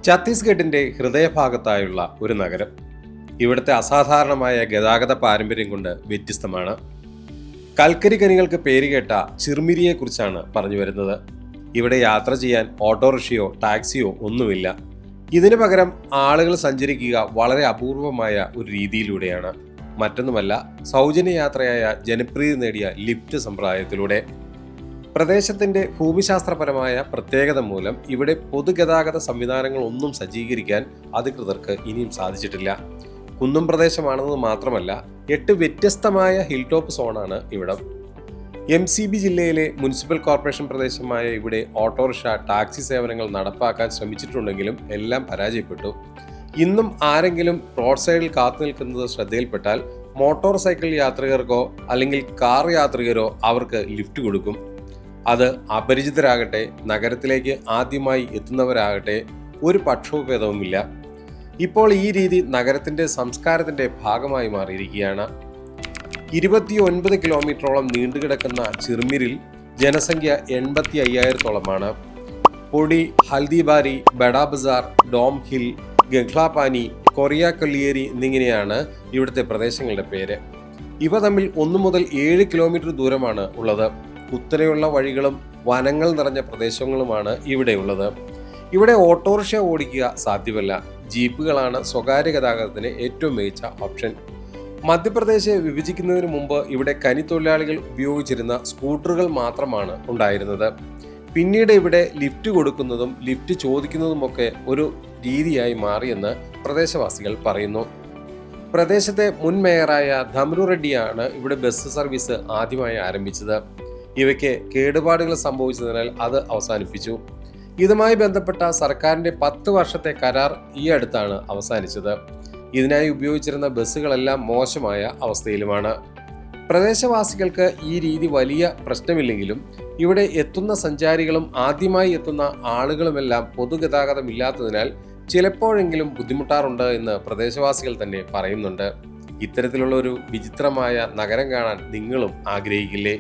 ഛത്തീസ്ഗഡിന്റെ ഹൃദയഭാഗത്തായുള്ള ഒരു നഗരം. ഇവിടുത്തെ അസാധാരണമായ ഗതാഗത പാരമ്പര്യം കൊണ്ട് വ്യത്യസ്തമാണ്. കൽക്കരി ഖനികൾക്ക് പേരുകേട്ട ചിർമിരിയെക്കുറിച്ചാണ് പറഞ്ഞു വരുന്നത്. ഇവിടെ യാത്ര ചെയ്യാൻ ഓട്ടോറിക്ഷയോ ടാക്സിയോ ഒന്നുമില്ല. ഇതിനു പകരം ആളുകൾ സഞ്ചരിക്കുക വളരെ അപൂർവമായ ഒരു രീതിയിലൂടെയാണ്. മറ്റൊന്നുമല്ല, സൗജന്യ യാത്രയായ ജനപ്രീതി നേടിയ ലിഫ്റ്റ് സമ്പ്രദായത്തിലൂടെ. പ്രദേശത്തിന്റെ ഭൂമിശാസ്ത്രപരമായ പ്രത്യേകത മൂലം ഇവിടെ പൊതുഗതാഗത സംവിധാനങ്ങൾ ഒന്നും സജ്ജീകരിക്കാൻ അധികൃതർക്ക് ഇനിയും സാധിച്ചിട്ടില്ല. കുന്നും പ്രദേശമാണെന്ന് മാത്രമല്ല, 8 വ്യത്യസ്തമായ ഹിൽ ടോപ്പ് സോണാണ് ഇവിടം. MCB ജില്ലയിലെ മുനിസിപ്പൽ കോർപ്പറേഷൻ പ്രദേശമായ ഇവിടെ ഓട്ടോറിക്ഷ ടാക്സി സേവനങ്ങൾ നടപ്പാക്കാൻ ശ്രമിച്ചിട്ടുണ്ടെങ്കിലും എല്ലാം പരാജയപ്പെട്ടു. ഇന്നും ആരെങ്കിലും റോഡ് സൈഡിൽ കാത്തു നിൽക്കുന്നത് ശ്രദ്ധയിൽപ്പെട്ടാൽ മോട്ടോർ സൈക്കിൾ യാത്രികർക്കോ അല്ലെങ്കിൽ കാർ യാത്രികരോ അവർക്ക് ലിഫ്റ്റ് കൊടുക്കും. അത് അപരിചിതരാകട്ടെ, നഗരത്തിലേക്ക് ആദ്യമായി എത്തുന്നവരാകട്ടെ, ഒരു പക്ഷഭേദവുമില്ല. ഇപ്പോൾ ഈ രീതി നഗരത്തിന്റെ സംസ്കാരത്തിന്റെ ഭാഗമായി മാറിയിരിക്കുകയാണ്. 29 കിലോമീറ്ററോളം നീണ്ടുകിടക്കുന്ന ചിർമിരിൽ ജനസംഖ്യ 85,000-ഓളമാണ്. പൊടി, ഹൽദിബാരി, ബഡാ ബസാർ, ഡോം ഹിൽ, ഗംഗ്ലാപാനി, കൊറിയാക്കൊല്ലിയേരി എന്നിങ്ങനെയാണ് ഇവിടുത്തെ പ്രദേശങ്ങളുടെ പേര്. ഇവ തമ്മിൽ 1 മുതൽ 7 കിലോമീറ്റർ ദൂരമാണ് ഉള്ളത്. കുത്തനെയുള്ള വഴികളും വനങ്ങൾ നിറഞ്ഞ പ്രദേശങ്ങളുമാണ് ഇവിടെയുള്ളത്. ഇവിടെ ഓട്ടോറിക്ഷ ഓടിക്കുക സാധ്യമല്ല. ജീപ്പുകളാണ് സ്വകാര്യ ഗതാഗതത്തിന് ഏറ്റവും മികച്ച ഓപ്ഷൻ. മധ്യപ്രദേശ് വിഭജിക്കുന്നതിന് മുമ്പ് ഇവിടെ ഖനിത്തൊഴിലാളികൾ ഉപയോഗിച്ചിരുന്ന സ്കൂട്ടറുകൾ മാത്രമാണ് ഉണ്ടായിരുന്നത്. പിന്നീട് ഇവിടെ ലിഫ്റ്റ് കൊടുക്കുന്നതും ലിഫ്റ്റ് ചോദിക്കുന്നതുമൊക്കെ ഒരു രീതിയായി മാറിയെന്ന് പ്രദേശവാസികൾ പറയുന്നു. പ്രദേശത്തെ മുൻ മേയറായ ധമരു റെഡ്ഡിയാണ് ഇവിടെ ബസ് സർവീസ് ആദ്യമായി ആരംഭിച്ചത്. ഇവയ്ക്ക് കേടുപാടുകൾ സംഭവിച്ചതിനാൽ അത് അവസാനിപ്പിച്ചു. ഇതുമായി ബന്ധപ്പെട്ട സർക്കാരിന്റെ 10 വർഷത്തെ കരാർ ഈ അടുത്താണ് അവസാനിച്ചത്. ഇതിനായി ഉപയോഗിച്ചിരുന്ന ബസ്സുകളെല്ലാം മോശമായ അവസ്ഥയിലുമാണ്. പ്രദേശവാസികൾക്ക് ഈ രീതി വലിയ പ്രശ്നമില്ലെങ്കിലും ഇവിടെ എത്തുന്ന സഞ്ചാരികളും ആദ്യമായി എത്തുന്ന ആളുകളുമെല്ലാം പൊതുഗതാഗതം ഇല്ലാത്തതിനാൽ ചിലപ്പോഴെങ്കിലും ബുദ്ധിമുട്ടാറുണ്ട് എന്ന് പ്രദേശവാസികൾ തന്നെ പറയുന്നുണ്ട്. ഇത്തരത്തിലുള്ള ഒരു വിചിത്രമായ നഗരം കാണാൻ നിങ്ങളും ആഗ്രഹിക്കില്ലേ?